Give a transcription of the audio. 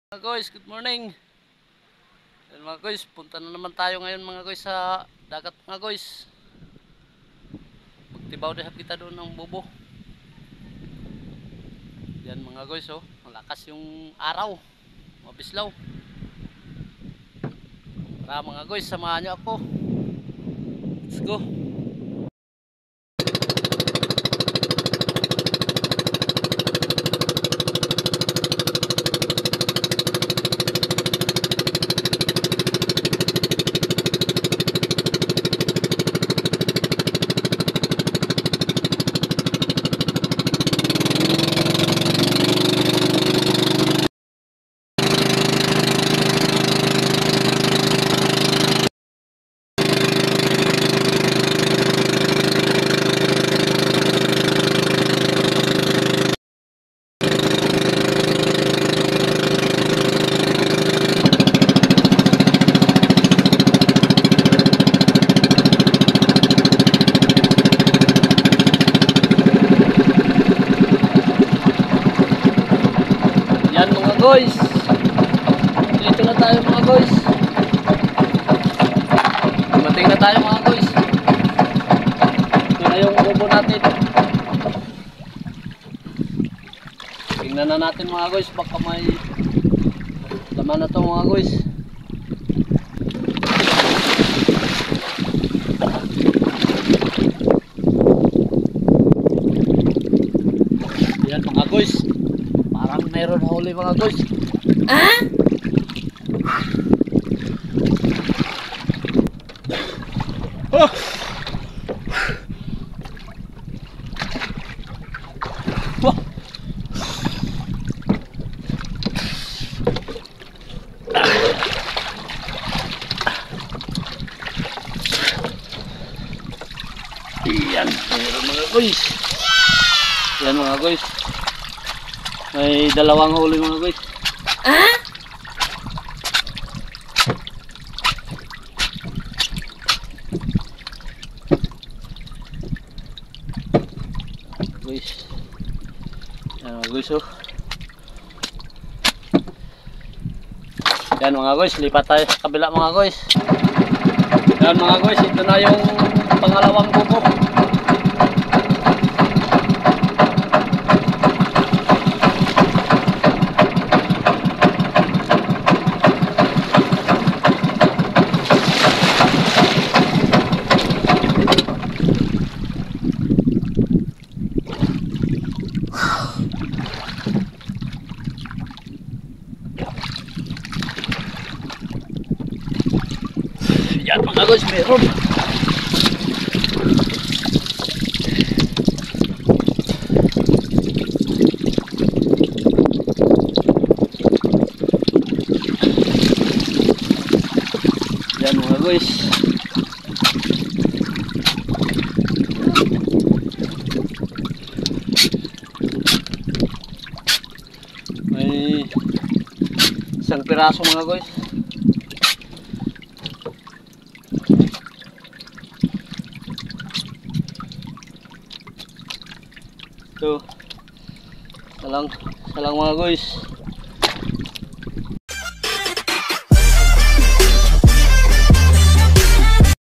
Mga guys, good morning. Yan mga guys, punta na naman tayo ngayon mga guys sa dagat mga guys. Magtibaw din kita doon ng bubo. Yan mga guys, oh, malakas yung araw. Mabislaw. Tara mga guys, samahan nyo ako. Let's go. Yan mga guys, dito na tayo mga guys. Dumating na tayo mga guys. Ito na yung bubo natin. Tingnan na natin mga guys, baka may laman na to mga guys. Yan mga guys, parang meron huli mga guys. Ah? Oh! Wah! Yan, meron mga guys. Yan mga guys. May dalawang huli mga guys. Ah? Guys. Yan mga guys, oh. Yan mga guys, lipat tayo sa kabila mga guys. Yan mga guys, ito na yung pangalawang bubo. Yan mga guys, meron. Yan mga guys. May isang piraso mga guys. Ito, salang mga guys.